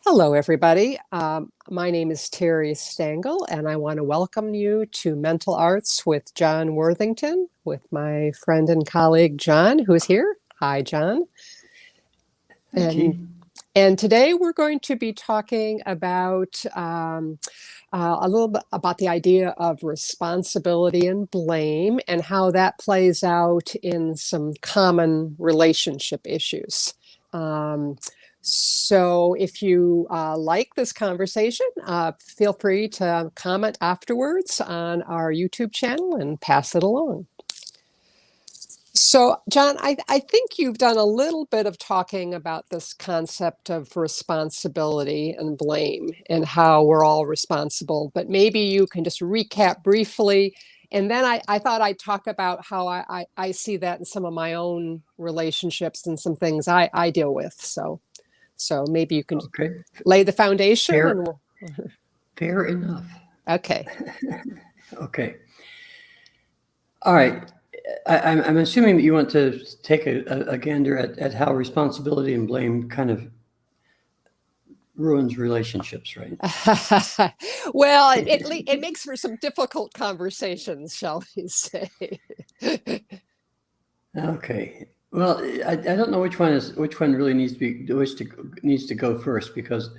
Hello, everybody. My name is Terry Stangl, and I want to welcome you to Mental Arts with John Worthington, with my friend and colleague John, who is here. Hi, John. Okay. And today we're going to be talking about a little bit about the idea of responsibility and blame and how that plays out in some common relationship issues. So if you like this conversation, feel free to comment afterwards on our YouTube channel and pass it along. So, John, I think you've done a little bit of talking about this concept of responsibility and blame and how we're all responsible, but maybe you can just recap briefly. And then I thought I'd talk about how I see that in some of my own relationships and some things I deal with. So maybe you can Okay. lay the foundation Fair, and fair enough. okay. Okay. All right. I'm assuming that you want to take a gander at how responsibility and blame kind of ruins relationships, right? Well, it makes for some difficult conversations, shall we say. Okay. Well, I don't know which one really needs to go first, because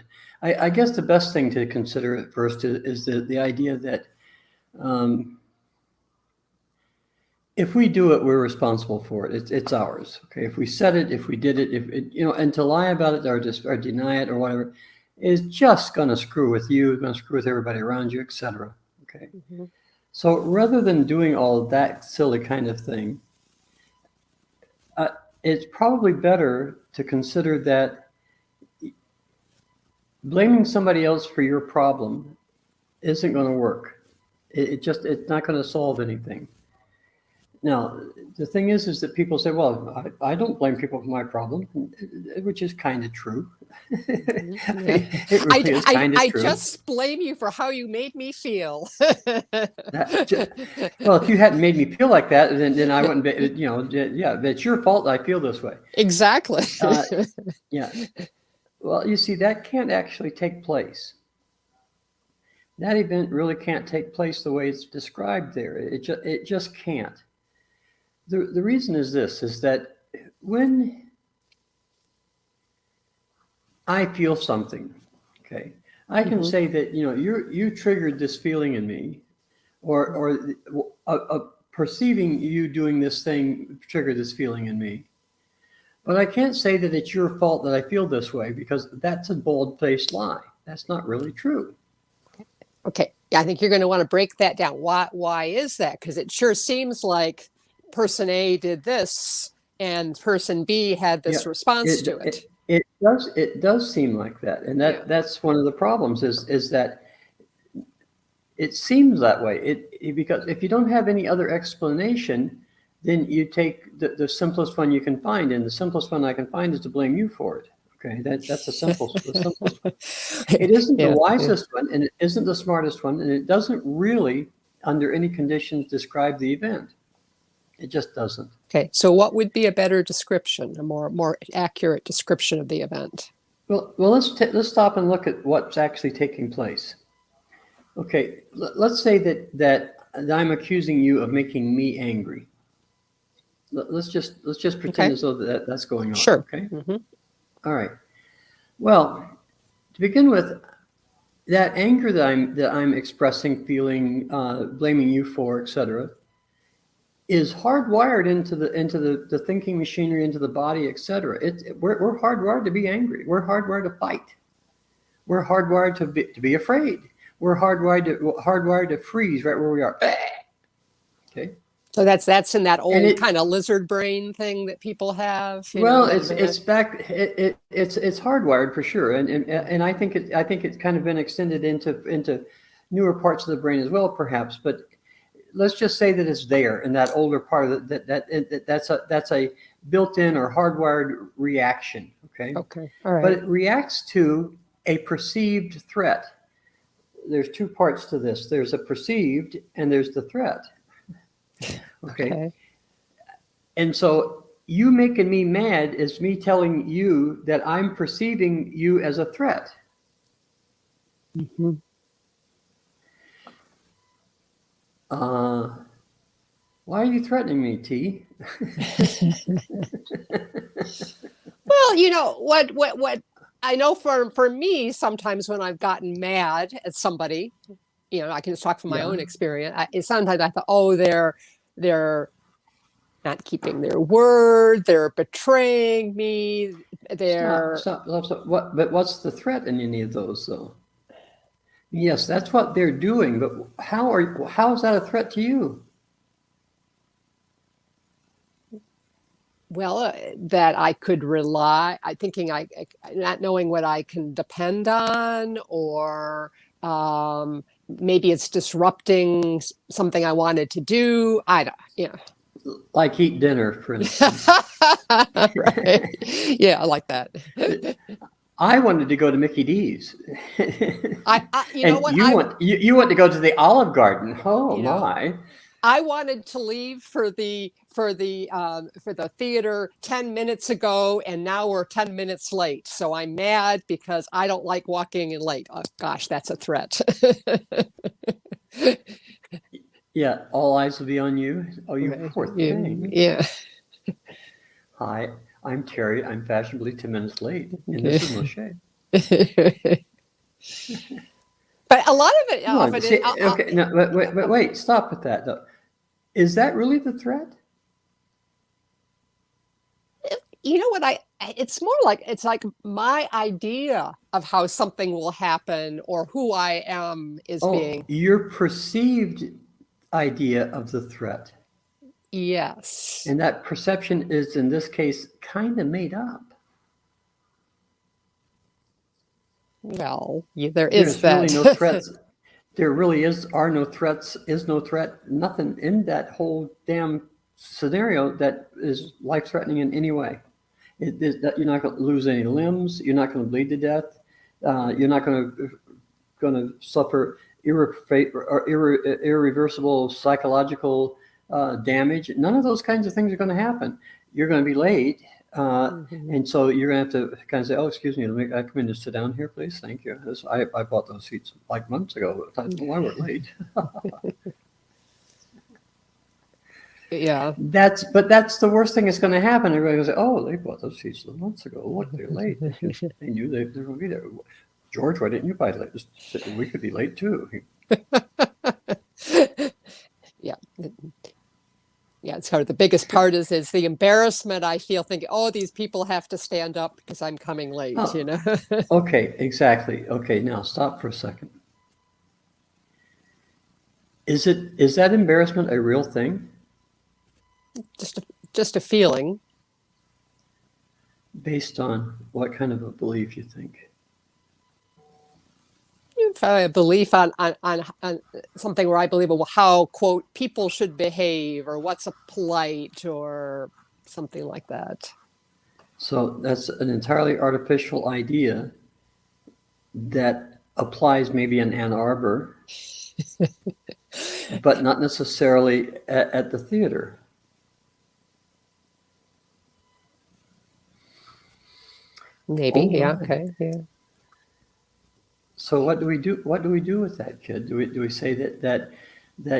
I guess the best thing to consider at first is the idea that if we do it, we're responsible for it. It's ours. Okay. If we said it, if we did it, if it, and to lie about it or deny it or whatever is just going to screw with you, going to screw with everybody around you, etc. Okay. Mm-hmm. So rather than doing all that silly kind of thing, it's probably better to consider that blaming somebody else for your problem isn't going to work. It's not going to solve anything. Now, the thing is that people say, well, I don't blame people for my problem, which is kind of true. It really is kind of true. I just blame you for how you made me feel. Well, if you hadn't made me feel like that, then I wouldn't be, yeah, it's your fault I feel this way. Exactly. Yeah. Well, you see, that can't actually take place. That event really can't take place the way it's described there. It just can't. The reason is this, is that when I feel something, okay, I can say that, you triggered this feeling in me, or perceiving you doing this thing triggered this feeling in me. But I can't say that it's your fault that I feel this way, because that's a bold-faced lie. That's not really true. Okay. I think you're going to want to break that down. Why is that? Because it sure seems like person A did this and person B had this response to it. It does seem like that. And that's one of the problems is that it seems that way. Because if you don't have any other explanation, then you take the simplest one you can find. And the simplest one I can find is to blame you for it. Okay, that's the simplest one. It isn't the wisest one, and it isn't the smartest one, and it doesn't really, under any conditions, describe the event. It just doesn't. Okay, so what would be a better description, a more accurate description of the event? Well, let's stop and look at what's actually taking place. Okay, let's say that I'm accusing you of making me angry. Let's just pretend as though that's going on. Sure. Okay. Mm-hmm. All right. Well, to begin with, that anger that I'm expressing, feeling, blaming you for, etc., is hardwired into the thinking machinery, into the body, etc. We're hardwired to be angry. We're hardwired to fight. We're hardwired to be afraid. We're hardwired to freeze right where we are. Okay. So that's in that old kind of lizard brain thing that people have. Well, it's back. It's hardwired for sure, and I think it's kind of been extended into newer parts of the brain as well, perhaps. But let's just say that it's there in that older part of that's a built-in or hardwired reaction. Okay. Okay. All right. But it reacts to a perceived threat. There's two parts to this. There's a perceived and there's the threat. Okay. And so you making me mad is me telling you that I'm perceiving you as a threat. Mhm. Why are you threatening me, T? Well, what I know for me, sometimes when I've gotten mad at somebody, I can just talk from my Yeah. own experience. Sometimes I thought, oh, they're not keeping their word, they're betraying me, they're Stop. But what's the threat in any of those, though? Yes, that's what they're doing, but how is that a threat to you? well, that I could rely, not knowing what I can depend on, or maybe it's disrupting something I wanted to do. I don't. Like eat dinner, for instance. Right. Yeah, I like that. I wanted to go to Mickey D's. You know And what? you want to go to the Olive Garden. Oh You know, my. I wanted to leave for the theater 10 minutes ago, and now we're 10 minutes late. So I'm mad because I don't like walking in late. Oh gosh, that's a threat. Yeah, all eyes will be on you. Oh, you Right. poor thing. Yeah. Hi, I'm Terry. I'm fashionably 10 minutes late, and Okay. this is Moshe. But a lot of it Come on. often See, okay, no, wait, stop with that, though. Is that really the threat? you know what it's more like it's like my idea of how something will happen or who I am is Oh, being. your perceived idea of the threat. Yes. And that perception is, in this case, kind of made up. Well, there is There's really that. no threats. There really are no threats, is no threat, nothing in that whole damn scenario that is life-threatening in any way. You're not going to lose any limbs. You're not going to bleed to death. You're not going to suffer irreversible psychological damage. None of those kinds of things are going to happen. You're going to be late. And so you're going to have to kind of say, oh, excuse me, let me come in and sit down here, please. Thank you. I bought those seats like months ago. I don't know why we're late. Yeah. But that's the worst thing that's going to happen. Everybody goes, oh, they bought those seats months ago. Look, they're late. They knew they're going to be there. George, why didn't you buy late? We could be late too. Yeah. Yeah, it's hard. The biggest part is the embarrassment I feel thinking, oh, these people have to stand up because I'm coming late, Oh, okay, exactly. Okay, now stop for a second. Is that embarrassment a real thing? Just a feeling. Based on what kind of a belief you think? A belief on something where I believe, well, how, quote, people should behave, or what's a polite, or something like that. So that's an entirely artificial idea that applies maybe in Ann Arbor, but not necessarily at the theater. Maybe, Oh yeah, my. okay, yeah. So what do we do? What do we do with that kid? Do we say that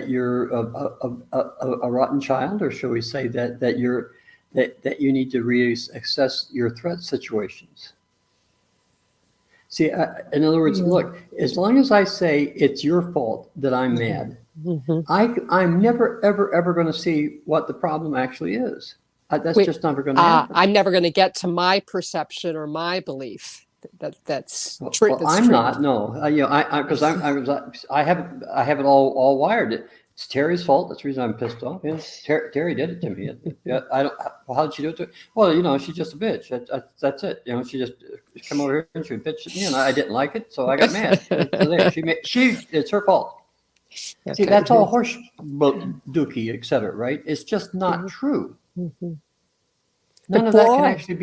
you're a rotten child, or should we say that you need to reassess your threat situations? See, in other words, look, as long as I say it's your fault that I'm mad, I'm never, ever going to see what the problem actually is. That's just never going to happen. I'm never going to get to my perception or my belief. That's true. Well, I'm not. No, because I have it all wired. It's Terry's fault. That's the reason I'm pissed off. Yeah, Terry did it to me. Yeah, I don't. Well, how did she do it to me? Well, she's just a bitch. That's it. She just come over here and she bitched at me, and I didn't like it, so I got mad. So there, it's her fault. Okay. See, that's all horse dookie, etc. Right? It's just not true. None of that can actually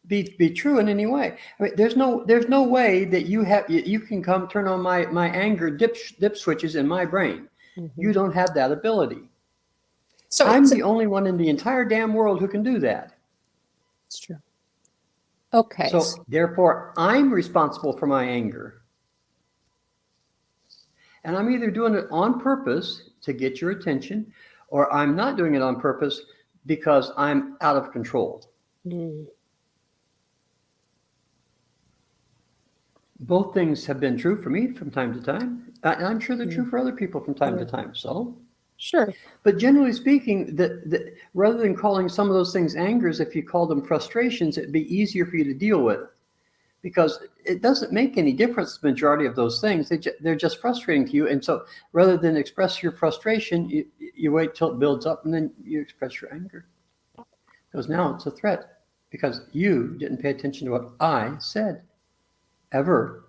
be true in any way. I mean, there's no way that you can come turn on my anger dip switches in my brain. You don't have that ability. So I'm the only one in the entire damn world who can do that. It's true. Okay. So therefore, I'm responsible for my anger. And I'm either doing it on purpose to get your attention, or I'm not doing it on purpose because I'm out of control. Mm. Both things have been true for me from time to time. And I'm sure they're true for other people from time to time. So, sure. But generally speaking, rather than calling some of those things angers, if you call them frustrations, it'd be easier for you to deal with, because it doesn't make any difference, the majority of those things. They're just frustrating to you. And so rather than express your frustration, you wait till it builds up and then you express your anger. Because now it's a threat, because you didn't pay attention to what I said. Ever.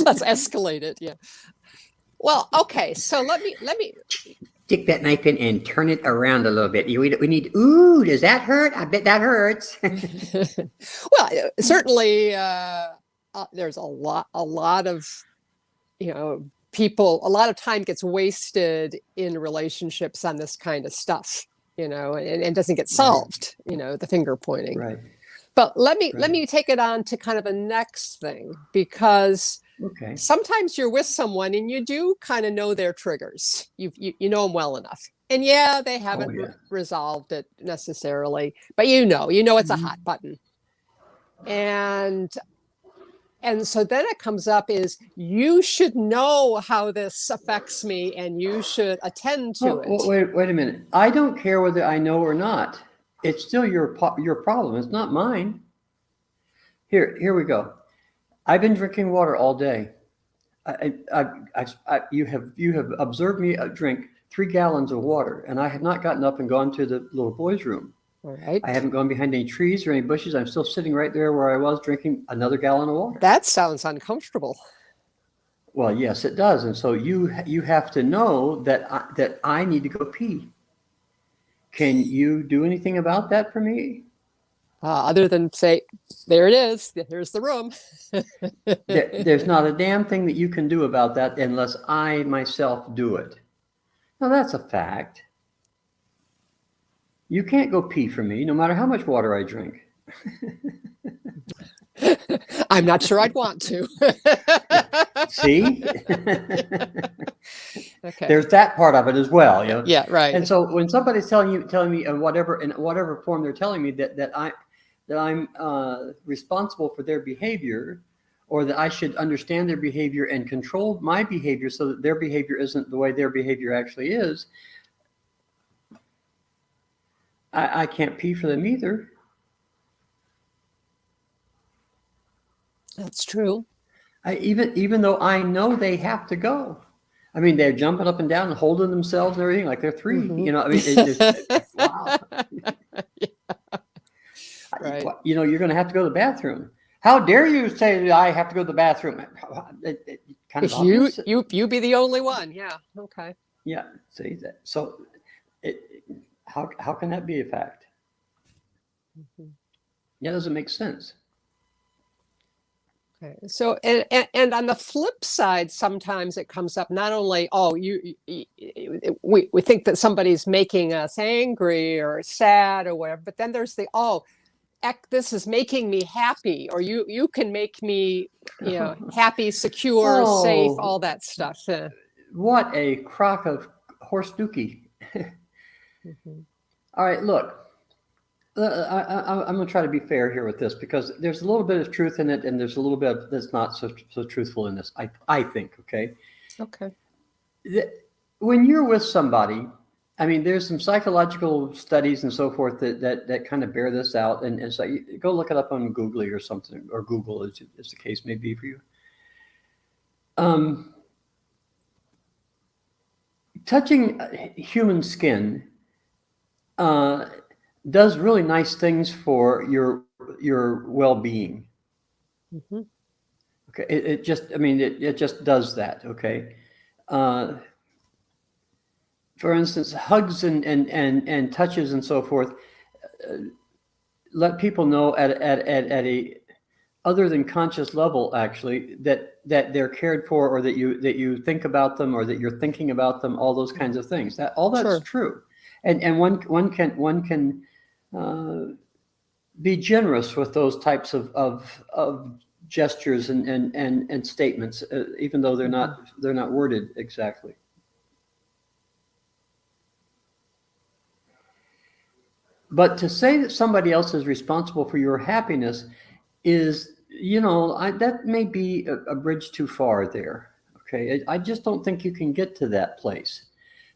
Let's escalate it. Yeah. Well, okay. So let me stick that knife in and turn it around a little bit. We need. Ooh, does that hurt? I bet that hurts. Well, certainly, there's a lot of, people. A lot of time gets wasted in relationships on this kind of stuff, and doesn't get solved. The finger pointing. Right. But let me take it on to kind of a next thing, because sometimes you're with someone and you do kind of know their triggers. You know them well enough, and they haven't resolved it necessarily, but it's a hot button, and so then it comes up is, you should know how this affects me and you should attend to it. Wait a minute. I don't care whether I know or not. It's still your problem. It's not mine. Here we go. I've been drinking water all day. You have observed me drink 3 gallons of water, and I have not gotten up and gone to the little boys' room. All right. I haven't gone behind any trees or any bushes. I'm still sitting right there where I was, drinking another gallon of water. That sounds uncomfortable. Well, yes, it does. And so you have to know that I need to go pee. Can you do anything about that for me? Other than say, there it is. Here's the room. There's not a damn thing that you can do about that unless I myself do it. Now, that's a fact. You can't go pee for me, no matter how much water I drink. I'm not sure I'd want to. See? Okay. There's that part of it as well. Yeah, right. And so when somebody's telling me in whatever form they're telling me that I'm responsible for their behavior, or that I should understand their behavior and control my behavior so that their behavior isn't the way their behavior actually is, I can't pee for them either. That's true. Even though I know they have to go. I mean, they're jumping up and down and holding themselves and everything like they're 3. Mm-hmm. Wow. Yeah. Right. You're going to have to go to the bathroom. How dare you say that I have to go to the bathroom? It kind of obvious. You be the only one. Yeah. Okay. Yeah. See that. So, how can that be a fact? Mm-hmm. That doesn't make sense. Okay. So, and on the flip side, sometimes it comes up not only, we think that somebody's making us angry or sad or whatever, but then there's this is making me happy, or you can make me, happy, secure, safe, all that stuff. What a crock of horse dookie. Mm-hmm. All right, look. I'm going to try to be fair here with this, because there's a little bit of truth in it, and there's a little bit that's not so truthful in this. I think. Okay. When you're with somebody, I mean, there's some psychological studies and so forth that kind of bear this out, and so you go look it up on Googly or something, or Google, as the case may be for you. Touching human skin does really nice things for your well-being. Mm-hmm. Okay, it just does that. Okay, for instance, hugs and touches and so forth let people know at a other than conscious level, actually, that they're cared for, or that you think about them, or that you're thinking about them, all those kinds of things. That's sure. True, and one can be generous with those types of gestures and statements, even though they're not worded exactly. But to say that somebody else is responsible for your happiness is, that may be a bridge too far there. Okay, I just don't think you can get to that place,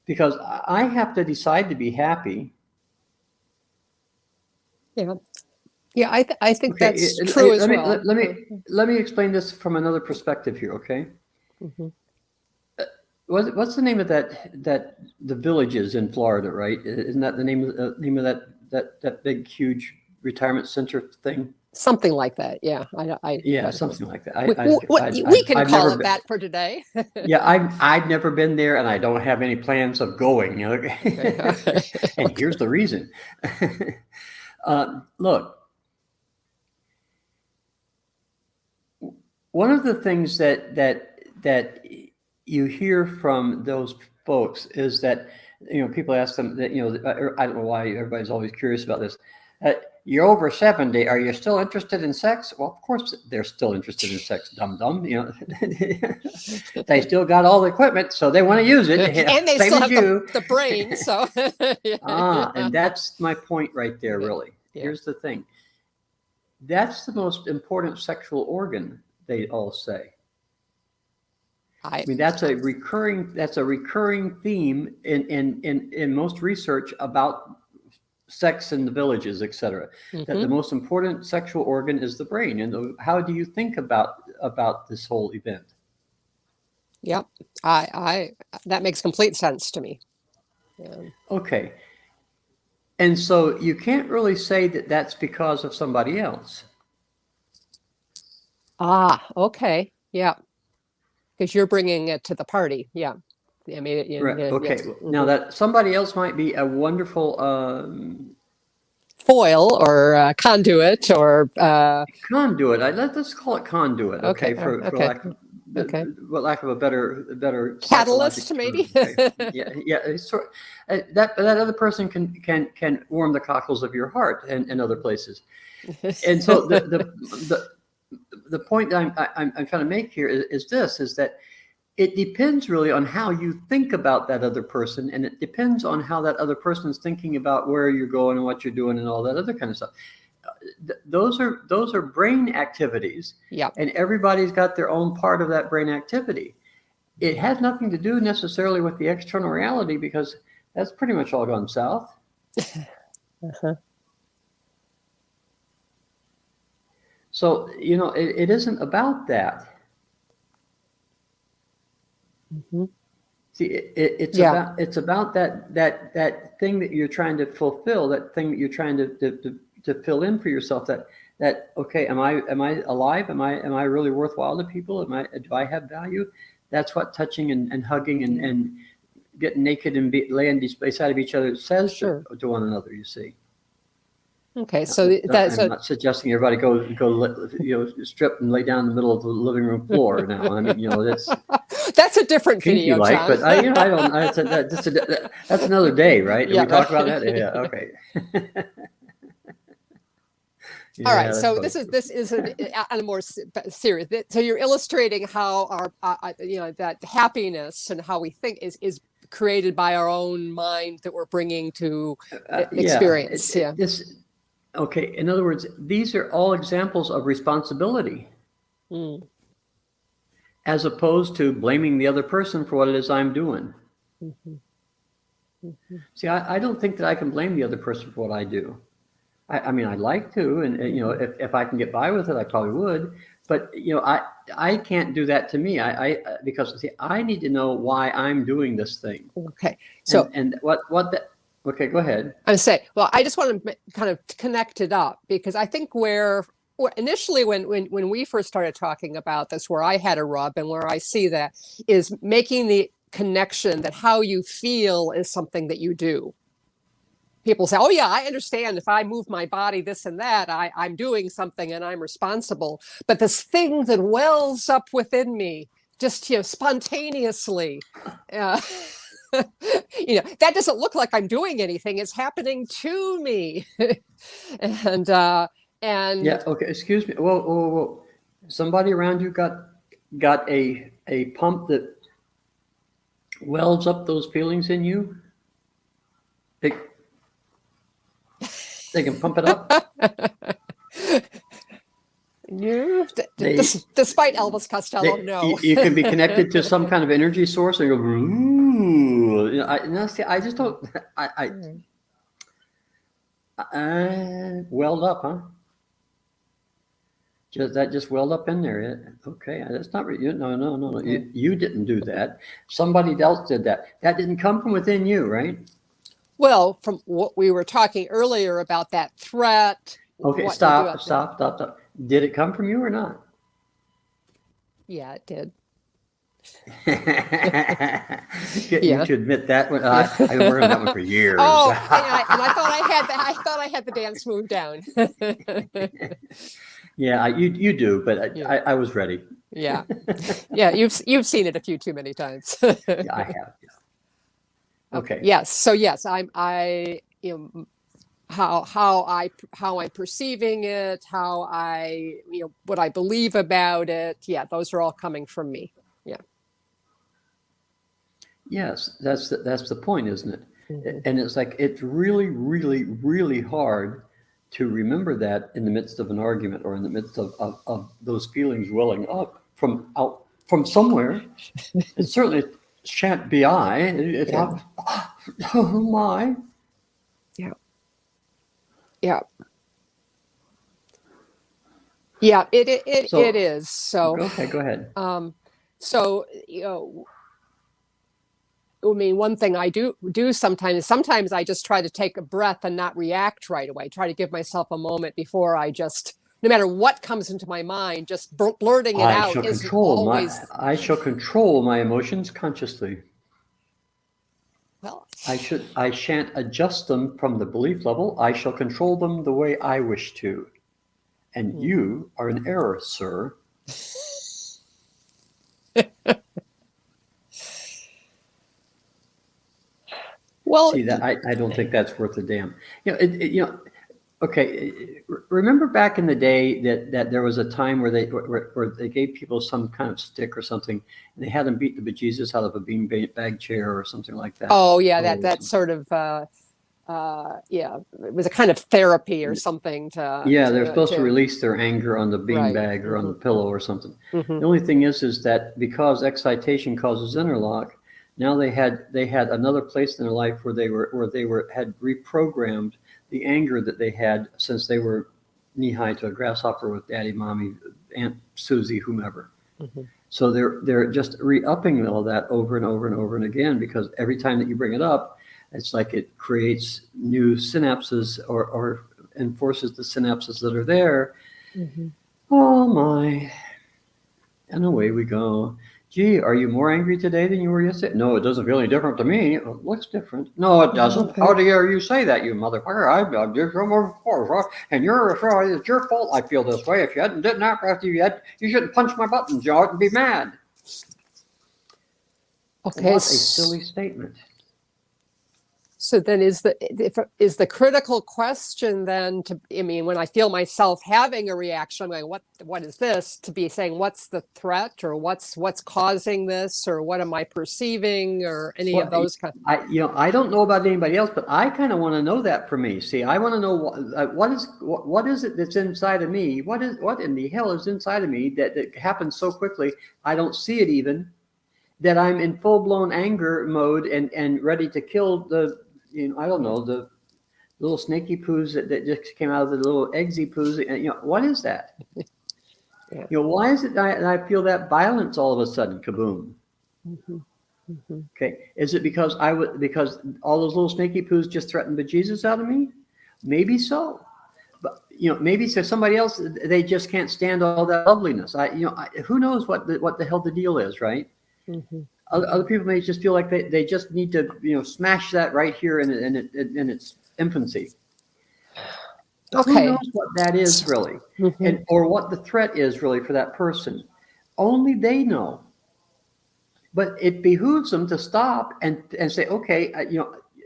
because I have to decide to be happy. Yeah. Yeah, I think that's true as well. Let me explain this from another perspective here, okay? Mm-hmm. What's the name of that the villages in Florida, right? Isn't that the name of that big huge retirement center thing? Something like that, yeah. Something like that. We can call it that for today. Yeah, I've never been there, and I don't have any plans of going. And here's the reason. Look, one of the things that you hear from those folks is that, people ask them that, I don't know why everybody's always curious about this. You're over 70. Are you still interested in sex? Well, of course they're still interested in sex, dum-dum. They still got all the equipment, so they want to use it. And they still have the brain, so. And that's my point right there, really. Yeah. Here's the thing. That's the most important sexual organ, they all say. I mean, that's a recurring theme in most research about sex in the villages, etc. That the most important sexual organ is the brain. And how do you think about this whole event? Yep, that makes complete sense to me. Yeah. Okay, and so you can't really say that that's because of somebody else. Okay, yeah, because you're bringing it to the party. Yeah, I mean, right. Okay. Yes. Now that somebody else might be a wonderful foil or conduit or conduit. Let's call it conduit. Okay. For lack of a better catalyst, maybe. Okay. Yeah. That other person can warm the cockles of your heart and other places. And so the point that I'm trying to make here is that it depends really on how you think about that other person, and it depends on how that other person is thinking about where you're going and what you're doing and all that other kind of stuff. Those are brain activities, and everybody's got their own part of that brain activity. It has nothing to do necessarily with the external reality, because that's pretty much all gone south. So, it isn't about that. See, it's about that thing that you're trying to fulfill, that thing that you're trying to fill in for yourself. That okay, am I alive? Am I really worthwhile to people? Do I have value? That's what touching and hugging and getting naked and laying beside of each other says to one another. You see. Okay, so I'm not suggesting everybody go strip and lay down in the middle of the living room floor now. I mean, that's a different video, John. But I don't. That's another day, right? Yeah, we talk about that. Yeah. Okay. All right. So this is on a more serious. So you're illustrating how our that happiness and how we think is created by our own mind that we're bringing to experience. Okay. In other words, these are all examples of responsibility, as opposed to blaming the other person for what it is I'm doing. See, I don't think that I can blame the other person for what I do. I mean, I'd like to, and if I can get by with it, I probably would. But I can't do that to me. Because see, I need to know why I'm doing this thing. Okay. So and what that. Okay, go ahead. I say, well, I just want to kind of connect it up, because I think where initially when we first started talking about this, where I had a rub and where I see that is making the connection that how you feel is something that you do. People say, oh yeah, I understand if I move my body, this and that, I'm doing something and I'm responsible. But this thing that wells up within me, just spontaneously, that doesn't look like I'm doing anything. It's happening to me. and yeah. Okay. Excuse me. Whoa. somebody around you got a pump that welds up those feelings in you? They can pump it up. Despite Elvis Costello, no. You can be connected to some kind of energy source and go, ooh. You know, I just don't. Welled up, huh? Just welled up in there. Okay, that's not you. No. You didn't do that. Somebody else did that. That didn't come from within you, right? Well, from what we were talking earlier about that threat. Okay, stop. Did it come from you or not? Yeah, it did. You should admit that one. I've been working on that one for years. Oh, and I thought I had the dance move down. Yeah, you do, but I was ready. Yeah, you've seen it a few too many times. Yeah, I have. Yeah. Okay. Yes. So yes, how I'm perceiving it, how what I believe about it. Yeah, those are all coming from me. Yeah. Yes, that's the point, isn't it? Mm-hmm. And it's like it's really, really, really hard to remember that in the midst of an argument or in the midst of those feelings welling up from somewhere. It certainly shan't be I. Oh my. Yeah. Yeah. Yeah, it is. So okay, go ahead. So I mean, one thing I do sometimes I just try to take a breath and not react right away. Try to give myself a moment before I just, no matter what comes into my mind, just blurting it out isn't always. I shall control my emotions consciously. Well, I shan't adjust them from the belief level. I shall control them the way I wish to. And you are in error, sir. Well, see that I don't think that's worth a damn. Okay. Remember back in the day that there was a time where they gave people some kind of stick or something, and they had them beat the bejesus out of a beanbag chair or something like that. Oh yeah, that sort of it was a kind of therapy or something they're supposed to release their anger on the beanbag or on the pillow or something. The only thing is that because excitation causes interlock, now they had another place in their life where they had reprogrammed the anger that they had since they were knee high to a grasshopper with daddy, mommy, Aunt Susie, whomever. So they're just re-upping all that over and over and over and again, because every time that you bring it up, it's like it creates new synapses or enforces the synapses that are there. Oh my. And away we go. Gee, are you more angry today than you were yesterday? No, it doesn't feel any different to me. It looks different. No, it doesn't. How dare you say that, you motherfucker? I've just come over before, and it's your fault I feel this way. If you didn't act after you shouldn't punch my buttons. You ought to be mad. Okay. What a silly statement. So then is the critical question then when I feel myself having a reaction, I'm going, what is this? To be saying, what's the threat, or what's causing this, or what am I perceiving, or any of those kinds? I don't know about anybody else, but I kind of want to know that for me. See, I want to know what is it that's inside of me? What in the hell is inside of me that happens so quickly I don't see it even, that I'm in full-blown anger mode and ready to kill the I don't know, the little snaky poos that just came out of the little eggsy poos. What is that? Why is it that I feel that violence all of a sudden? Kaboom. Okay. Is it because all those little snaky poos just threatened bejesus out of me? Maybe so. But maybe to somebody else, they just can't stand all that loveliness. Who knows what the hell the deal is, right? Other people may just feel like they just need to smash that right here in its infancy. Okay. Who knows what that is really, or what the threat is really for that person? Only they know. But it behooves them to stop and say, okay,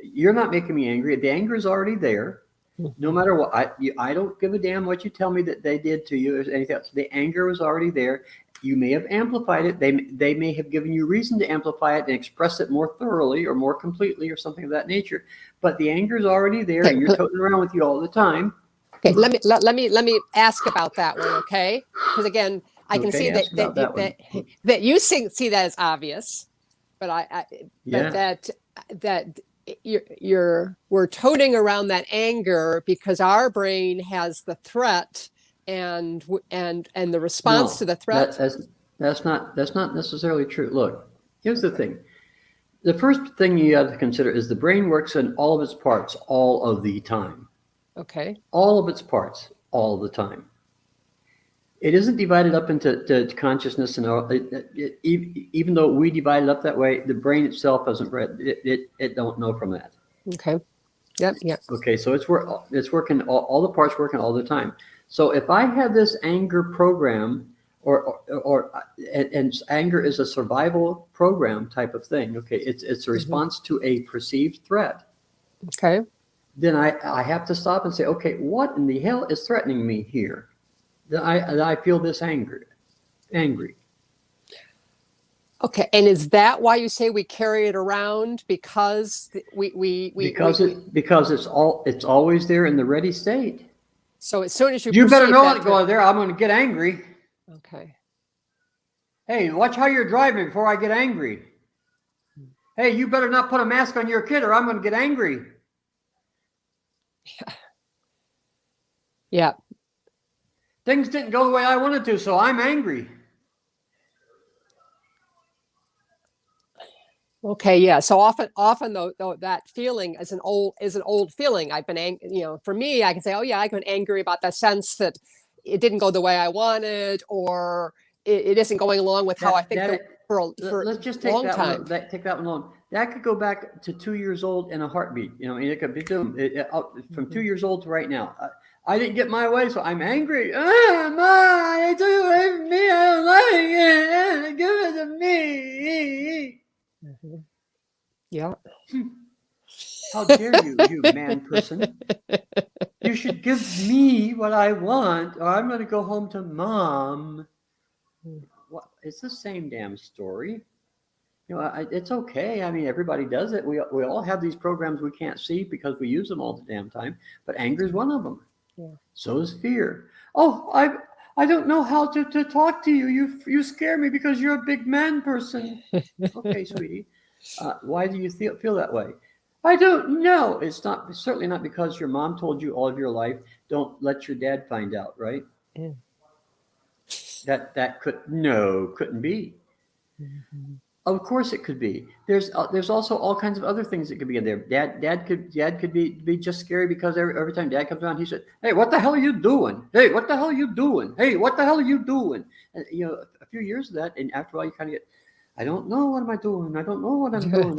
you're not making me angry. The anger is already there. No matter what, I don't give a damn what you tell me that they did to you or anything else. The anger was already there. You may have amplified it. They may have given you reason to amplify it and express it more thoroughly or more completely or something of that nature. But the anger is already there, and you're toting around with you all the time. Okay, let me ask about that one, okay? Because again, I can see that you see that as obvious, but that we're toting around that anger because our brain has the threat and the response to the threat. That's not necessarily true. Look, here's the thing. The first thing you have to consider is the brain works in all of its parts all of the time. Okay. All of its parts all the time. It isn't divided up into consciousness and all. Even though we divide it up that way, the brain itself doesn't. It don't know from that. Okay. Yep. Okay, so it's working. All the parts working all the time. So if I have this anger program, and anger is a survival program type of thing. Okay, it's a response to a perceived threat. Okay. Then I have to stop and say, okay, what in the hell is threatening me here? That I feel this angry. Okay, and is that why you say we carry it around? Because because it's always there in the ready state. So as soon as you better know it. Go there. I'm going to get angry. Okay. Hey, watch how you're driving before I get angry. Hey, you better not put a mask on your kid, or I'm going to get angry. Yeah. Things didn't go the way I wanted to, so I'm angry. Okay, yeah. So often though that feeling is an old feeling. I've been angry. For me, I can say, oh yeah, I've been angry about the sense that it didn't go the way I wanted, or it isn't going along with how I think for let's just take that one. Take that one alone. That could go back to 2 years old in a heartbeat. It could be from 2 years old to right now. I didn't get my way, so I'm angry. Ma, they took it away from me. I don't like it. Give it to me. Mm-hmm. Yeah. How dare you, you man person? You should give me what I want, or I'm going to go home to mom. Well, it's the same damn story. It's okay. I mean, everybody does it. We all have these programs we can't see because we use them all the damn time. But anger is one of them. Yeah. So is fear. Oh, I don't know how to talk to you. You scare me because you're a big man person. Okay, sweetie. Why do you feel that way? I don't know. It's certainly not because your mom told you all of your life, don't let your dad find out, right? Yeah. That couldn't be. Mm-hmm. Of course it could be. There's also all kinds of other things that could be in there. Dad could be just scary because every time Dad comes around, he said, "Hey, what the hell are you doing? Hey, what the hell are you doing? Hey, what the hell are you doing?" And, a few years of that, and after a while, you kind of get, I don't know what am I doing. I don't know what I'm doing.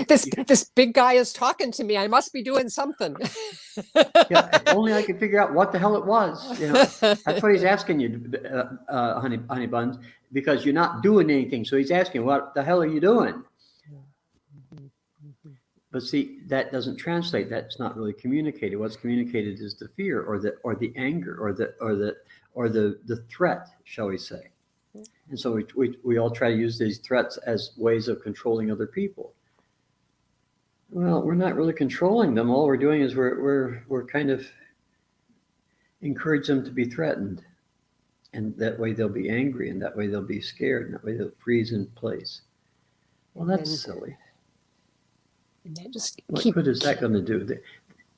This big guy is talking to me. I must be doing something. Yeah, if only I could figure out what the hell it was. That's what he's asking you, honey buns, because you're not doing anything. So he's asking, what the hell are you doing? But see, that doesn't translate. That's not really communicated. What's communicated is the fear, or the anger, or the threat, shall we say? And so we all try to use these threats as ways of controlling other people. Well, we're not really controlling them. All we're doing is we're kind of encourage them to be threatened, and that way they'll be angry, and that way they'll be scared, and that way they'll freeze in place. Well, that's silly. And they just what good is that going to do?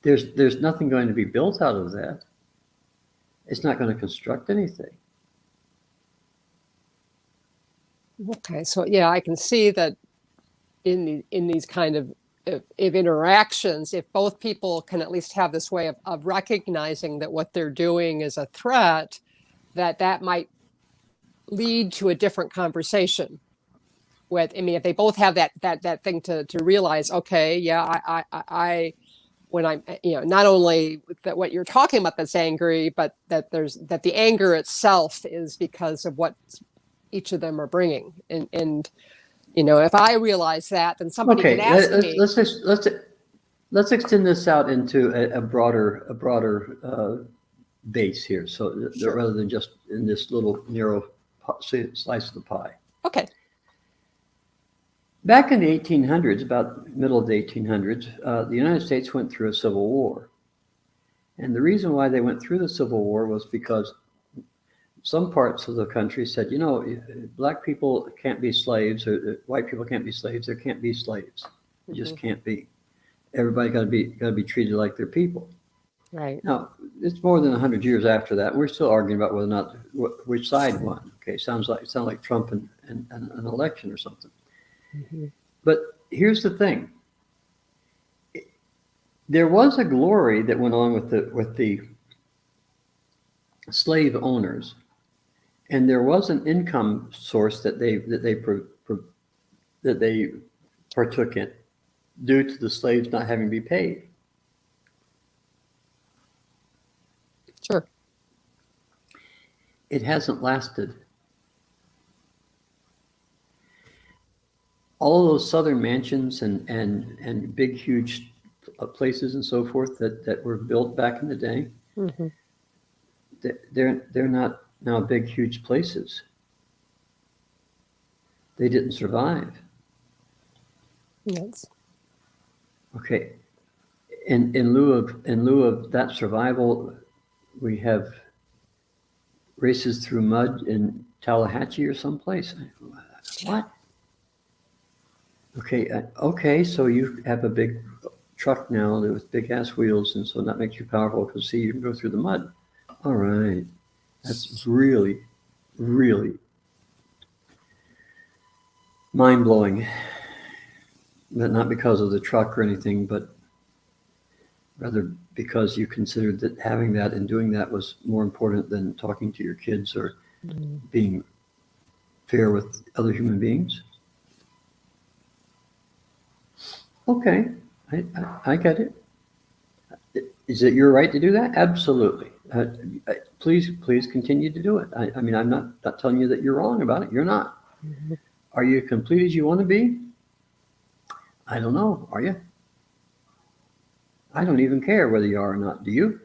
There's nothing going to be built out of that. It's not going to construct anything. Okay, so yeah, I can see that in these kind of interactions, if both people can at least have this way of recognizing that what they're doing is a threat, that might lead to a different conversation. If they both have that thing to realize, okay, yeah, I when I'm, not only that what you're talking about that's angry, but that the anger itself is because of what each of them are bringing, and if I realize that, then somebody could ask me. let's extend this out into a broader base here. So Sure. rather than just in this little narrow slice of the pie. Okay. Back in the 1800s, about middle of the 1800s, the United States went through a civil war. And the reason why they went through the Civil War was because some parts of the country said, you know, black people can't be slaves, or white people can't be slaves. There can't be slaves. It just can't be. Everybody got to be treated like they're people. Right. Now, it's more than 100 years after that. We're still arguing about whether or not which side won. Okay, sounds like Trump and an election or something. But here's the thing. There was a glory that went on with the slave owners, and there was an income source that they partook in due to the slaves not having to be paid. Sure. It hasn't lasted. All of those southern mansions and big, huge places and so forth that were built back in the day, they're not now big, huge places. They didn't survive. Yes. Okay. In lieu of that survival, we have races through mud in Tallahatchie or someplace. What? Okay. So you have a big truck now with big ass wheels, and so that makes you powerful because see, you can go through the mud. All right, that's really, really mind blowing. But not because of the truck or anything, but rather because you considered that having that and doing that was more important than talking to your kids or being fair with other human beings. Okay, I get it. Is it your right to do that? Absolutely. Please continue to do it. I mean, I'm not telling you that you're wrong about it. You're not. Are you complete as you want to be? I don't know. Are you? I don't even care whether you are or not. Do you?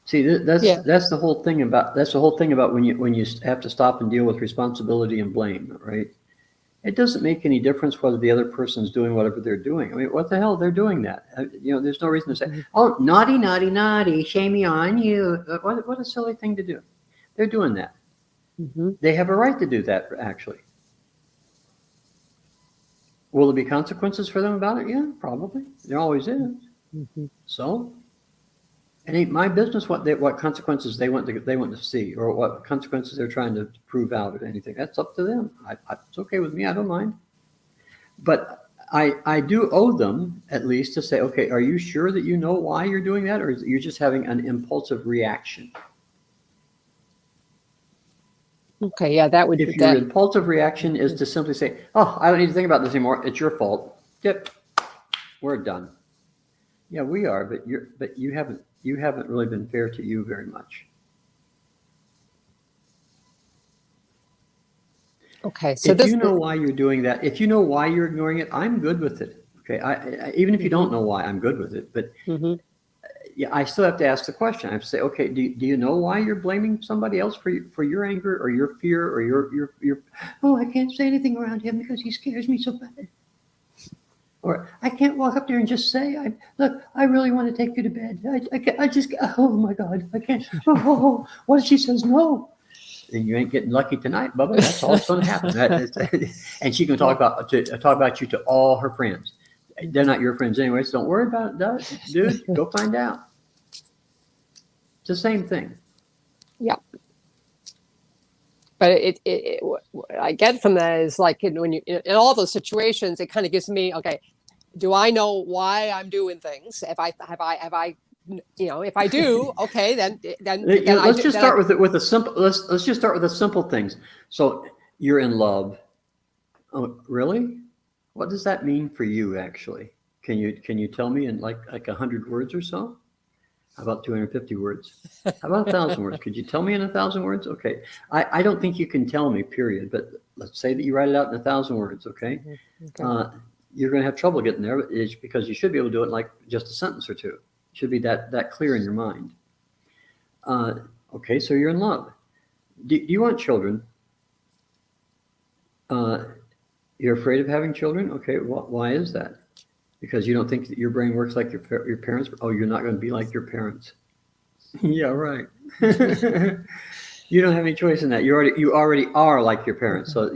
See, that's the whole thing about when you have to stop and deal with responsibility and blame, right? It doesn't make any difference whether the other person's doing whatever they're doing. I mean, what the hell? They're doing that. There's no reason to say, "Oh, naughty, naughty, naughty, shame on you." What a silly thing to do. They're doing that. They have a right to do that, actually. Will there be consequences for them about it? Yeah, probably. There always is. So it ain't my business what consequences they want to see or what consequences they're trying to prove out or anything. That's up to them. It's okay with me. I don't mind. But I do owe them at least to say, okay, are you sure that you know why you're doing that, or you're just having an impulsive reaction? Okay, yeah, that would. If your impulsive reaction is to simply say, "Oh, I don't need to think about this anymore. It's your fault." Yep, we're done. Yeah, we are, but you haven't really been fair to you very much. Okay, so if you know why you're doing that, if you know why you're ignoring it, I'm good with it. Okay, I even if you don't know why, I'm good with it. But yeah, I still have to ask the question. I have to say, okay, do you know why you're blaming somebody else for your anger or your fear or your oh, I can't say anything around him because he scares me so bad. Or I can't walk up there and just say, look, I really want to take you to bed. I just, oh my God, I can't. Oh, what if she says no? Then you ain't getting lucky tonight, Bubba. That's all that's going to happen. And she can talk about you to all her friends. They're not your friends anyway, so don't worry about it, dude. Go find out. It's the same thing. Yeah. But what I get from that is like when you in all those situations, it kind of gives me, okay, do I know why I'm doing things? If I if I do, okay, then let's just start with the simple. Let's just start with the simple things. So you're in love. Oh, really? What does that mean for you, actually? Can you tell me in like 100 words or so? How about 250 words? How about 1,000 words? Could you tell me in 1,000 words? Okay. I don't think you can tell me, period. But let's say that you write it out in 1,000 words, okay? Okay. You're going to have trouble getting there, it's because you should be able to do it in like just a sentence or two. It should be that clear in your mind. Okay, so you're in love. Do you want children? You're afraid of having children? Okay, why is that? Because you don't think that your brain works like your parents? Oh, you're not going to be like your parents. Yeah, right. You don't have any choice in that. You already are like your parents, so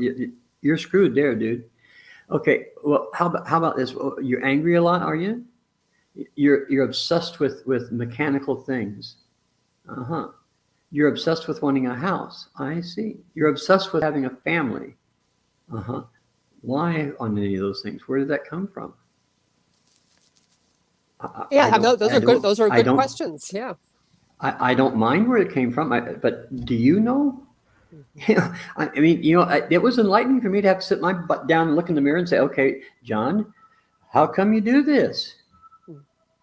you're screwed there, dude. Okay, well, how about this? You're angry a lot, are you? You're obsessed with mechanical things. Uh-huh. You're obsessed with wanting a house. I see. You're obsessed with having a family. Uh-huh. Why on any of those things? Where did that come from? Those are good questions. Yeah. I don't mind where it came from, but do you know? I mean, it was enlightening for me to have to sit my butt down and look in the mirror and say, okay, John, how come you do this?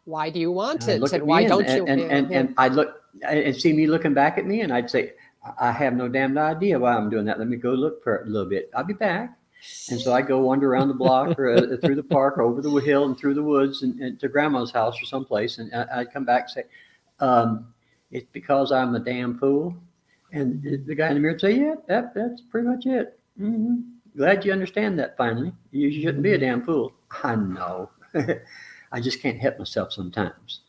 Why do you want it? Look at And why me don't you? and I'd look and see me looking back at me, and I'd say, I have no damned idea why I'm doing that. Let me go look for it a little bit. I'll be back. And so I go wander around the block or through the park, or over the hill and through the woods and to grandma's house or someplace. And I'd come back and say, it's because I'm a damn fool. And the guy in the mirror would say, yeah, that's pretty much it. Mm-hmm. Glad you understand that finally. You shouldn't be a damn fool. I know. I just can't help myself sometimes.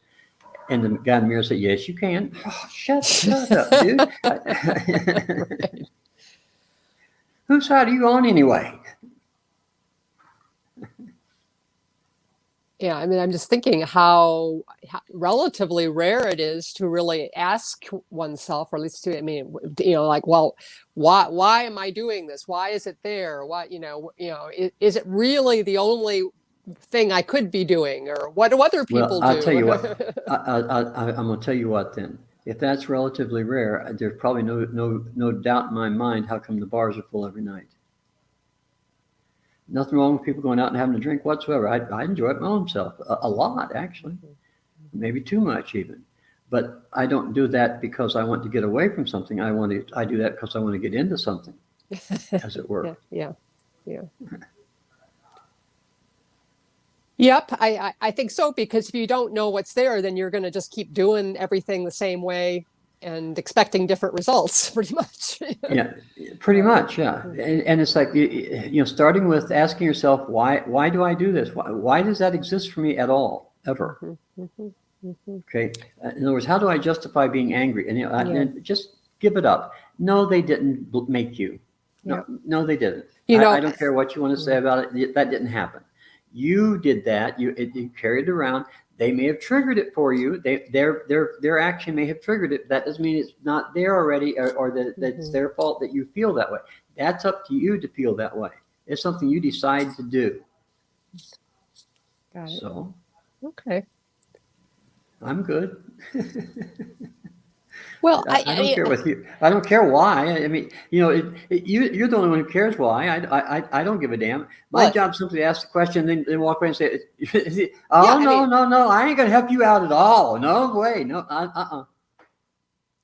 And the guy in the mirror said, yes, you can. Oh, shut up, dude. Right. Whose side are you on anyway? Yeah, I mean, I'm just thinking how relatively rare it is to really ask oneself, or at least to, I mean, like, well, why am I doing this? Why is it there? Is it really the only thing I could be doing, or what do other people Well, I'll tell you do? what. I'm going to tell you what then. If that's relatively rare, there's probably no doubt in my mind how come the bars are full every night. Nothing wrong with people going out and having a drink whatsoever. I enjoy it my own self a lot, actually, maybe too much even. But I don't do that because I want to get away from something. I do that because I want to get into something, as it were. Yeah. Yep, I think so, because if you don't know what's there, then you're going to just keep doing everything the same way and expecting different results, pretty much. Yeah, pretty much. Yeah, and it's like starting with asking yourself, why do I do this? Why does that exist for me at all, ever? Okay. In other words, how do I justify being angry? And just give it up. No, they didn't make you. No, they didn't. I don't care what you want to say about it. That didn't happen. You did that. You carried it around. They may have triggered it for you. Their action may have triggered it. That doesn't mean it's not there already, or that it's their fault that you feel that way. That's up to you to feel that way. It's something you decide to do. Got it. So, okay, I'm good. Well, I don't care with you. I don't care why. I mean, you're the only one who cares why. I don't give a damn. My job is simply to ask the question, then walk away and say, no, I ain't gonna help you out at all. No way, no,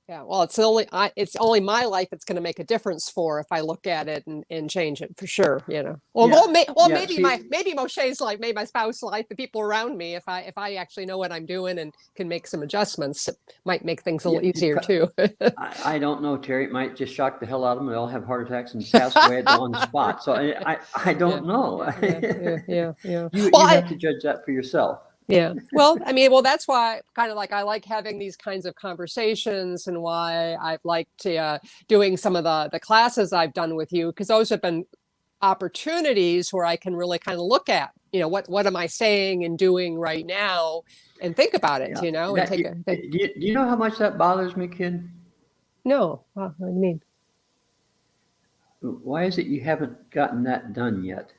Yeah, well, it's only my life it's going to make a difference for if I look at it and change it, for sure. Maybe Moshe's life, maybe my spouse's life, the people around me. If I actually know what I'm doing and can make some adjustments, it might make things a little easier too. I don't know, Terry. It might just shock the hell out of them. They all have heart attacks and pass away on the spot. So I don't know. Yeah. You have to judge that for yourself. Yeah. Well, that's why kind of like I like having these kinds of conversations, and why I've liked doing some of the classes I've done with you, because those have been opportunities where I can really kind of look at, what am I saying and doing right now, and think about it, and do you know how much that bothers me, kid? No. What do you mean? Why is it you haven't gotten that done yet?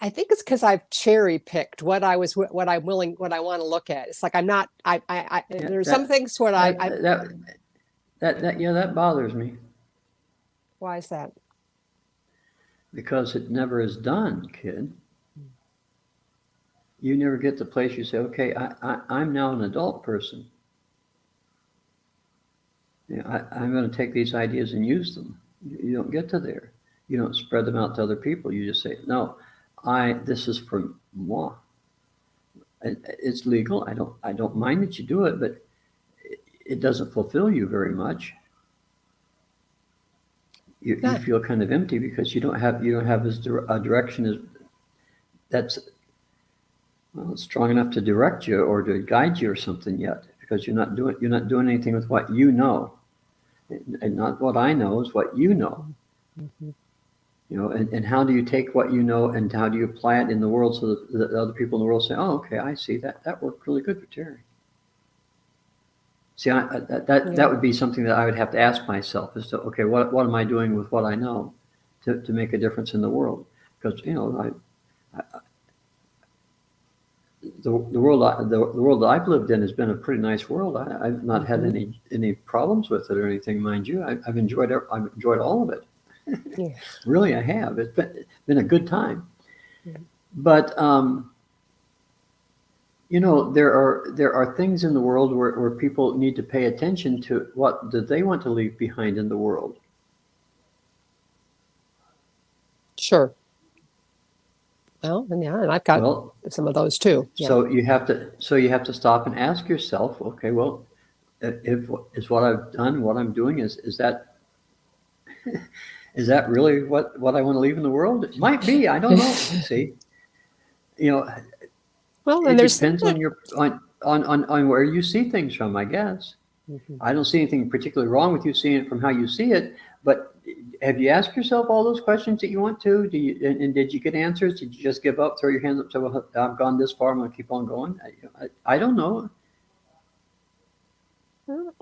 I think it's because I've cherry picked what I want to look at. It's like I'm not. There's some things where that bothers me. Why is that? Because it never is done, kid. You never get to the place you say, okay, I'm now an adult person. I'm going to take these ideas and use them. You don't get to there. You don't spread them out to other people. You just say, no, this is for moi. It's legal. I don't mind that you do it, but it doesn't fulfill you very much. You feel kind of empty because you don't have as a direction as that's strong enough to direct you or to guide you or something yet, because you're not doing anything with what you know, and not what I know is what you know. Mm-hmm. And how do you take what you know and how do you apply it in the world so that the other people in the world say, oh, okay, I see that worked really good for Terri. See, that would be something that I would have to ask myself is to, okay, what am I doing with what I know to make a difference in the world? Because, the world that I've lived in has been a pretty nice world. I've not had any problems with it or anything, mind you. I've enjoyed all of it. Yeah. Really, I have. It's been a good time. Yeah. But there are things in the world where people need to pay attention to what do they want to leave behind in the world. Sure. Well, and I've got some of those too. Yeah. So you have to stop and ask yourself, okay, well, is what I've done, what I'm doing, is that is that really what I want to leave in the world? It might be. I don't know. See, well, and it depends on where you see things from, I guess. Mm-hmm. I don't see anything particularly wrong with you seeing it from how you see it, but have you asked yourself all those questions that you want to? And did you get answers? Did you just give up, throw your hands up, say, well, I've gone this far, I'm going to keep on going? I don't know. Do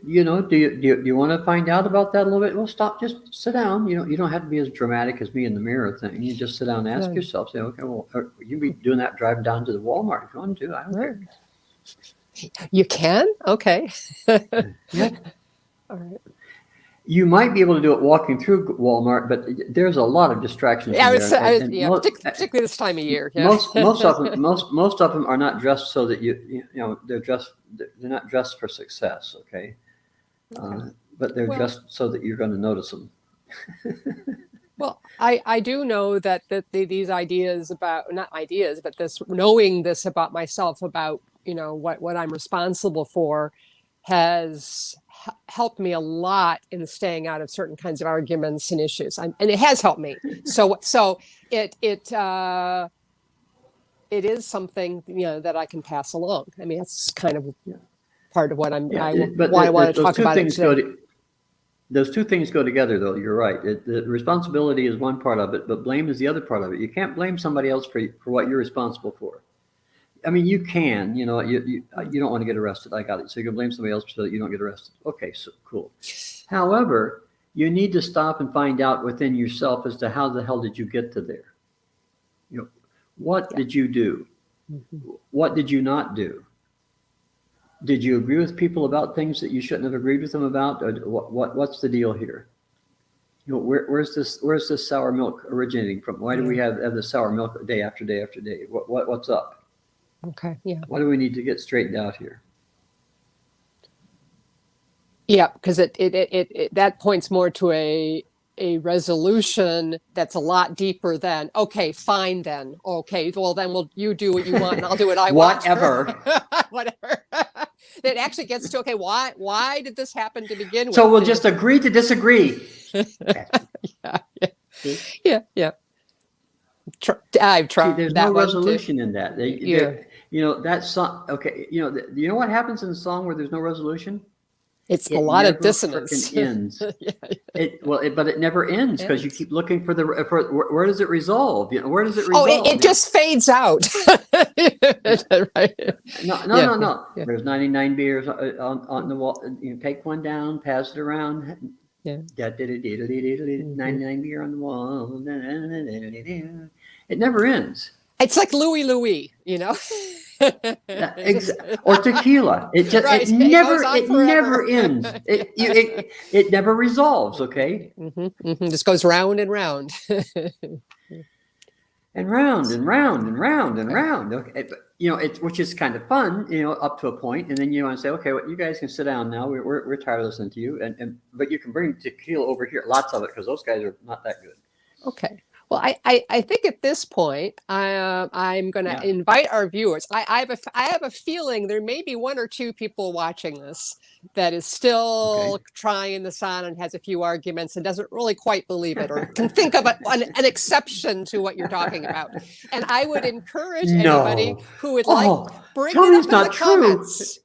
you want to find out about that a little bit? Well, stop, just sit down. You don't have to be as dramatic as me in the mirror thing. You just sit down and ask yourself, say, okay, well, you be doing that driving down to the Walmart if you want to. I don't care. You can? Okay. Yeah. All right. You might be able to do it walking through Walmart, but there's a lot of distractions. Particularly this time of year. Yeah. Most of them are not dressed so that they're not dressed for success. Okay. But they're dressed so that you're going to notice them. Well, I do know that these ideas about, not ideas, but knowing this about myself, about what I'm responsible for, has helped me a lot in staying out of certain kinds of arguments and issues, and it has helped me. So it is something that I can pass along. I mean, that's kind of part of what why I want to talk about it today. Those two things go together, though. You're right. The responsibility is one part of it, but blame is the other part of it. You can't blame somebody else for what you're responsible for. I mean, you can, you don't want to get arrested. I got it. So you can blame somebody else so that you don't get arrested. Okay, so cool. However, you need to stop and find out within yourself as to how the hell did you get to there? What did you do? Mm-hmm. What did you not do? Did you agree with people about things that you shouldn't have agreed with them about? Or what's the deal here? Where's this sour milk originating from? Why do we have the sour milk day after day after day? What's up? Okay. Yeah. What do we need to get straightened out here? Yeah, because it that points more to a resolution that's a lot deeper than, okay, fine then. Okay, well then you do what you want and I'll do what I want. Whatever. That actually gets to, okay, why did this happen to begin with? So we'll just agree to disagree. Yeah. I've tried. See, there's that no resolution in that. That's okay. You know what happens in the song where there's no resolution? It's a lot of dissonance. Ends. But it never ends because you keep looking for where does it resolve? Where does it resolve? Oh, it just fades out. Right. No. Yeah. There's 99 beers on the wall. You take one down, pass it around. Yeah. 99 beer on the wall. It never ends. It's like Louie, or tequila. It just it never ends. It never resolves. Okay. Mm-hmm. Just goes round and round. and round and round and round and round. Okay, but, which is kind of fun, up to a point, and then you want to say, okay, well, you guys can sit down now. We're tired of listening to you, but you can bring tequila over here, lots of it, because those guys are not that good. Okay. Well, I think at this point, I'm going to invite our viewers. I have a feeling there may be one or two people watching this that is still trying this on and has a few arguments and doesn't really quite believe it, or can think of an exception to what you're talking about. And I would encourage anybody who would like, bring it up in the comments.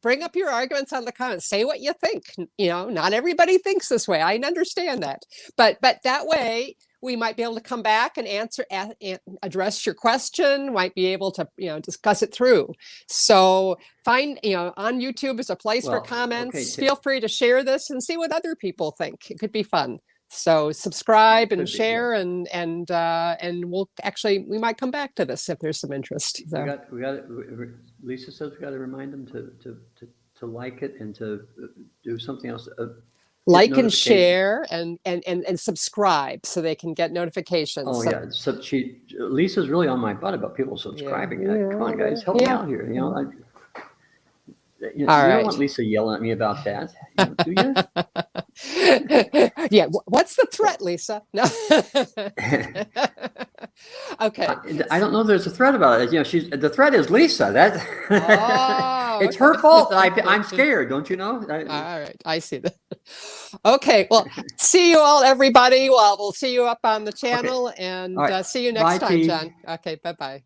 Bring up your arguments on the comments. Say what you think. Not everybody thinks this way. I understand that, but that way we might be able to come back and address your question. Might be able to discuss it through. So find on YouTube is a place for comments. Feel free to share this and see what other people think. It could be fun. So subscribe and share, and we might come back to this if there's some interest. So. We got. Lisa says we got to remind them to like it and to do something else. Like and share and subscribe so they can get notifications. Oh, yeah. So Lisa's really on my butt about people subscribing. Come on, guys, help me out here. You don't want Lisa yelling at me about that, do you? Yeah. What's the threat, Lisa? No. Okay. I don't know if there's a threat about it. The threat is Lisa. It's her fault. I'm scared. Don't you know? All right. I see that. Okay. Well, see you all, everybody. Well, we'll see you up on the channel, and see you next time, John. Okay. Bye-bye.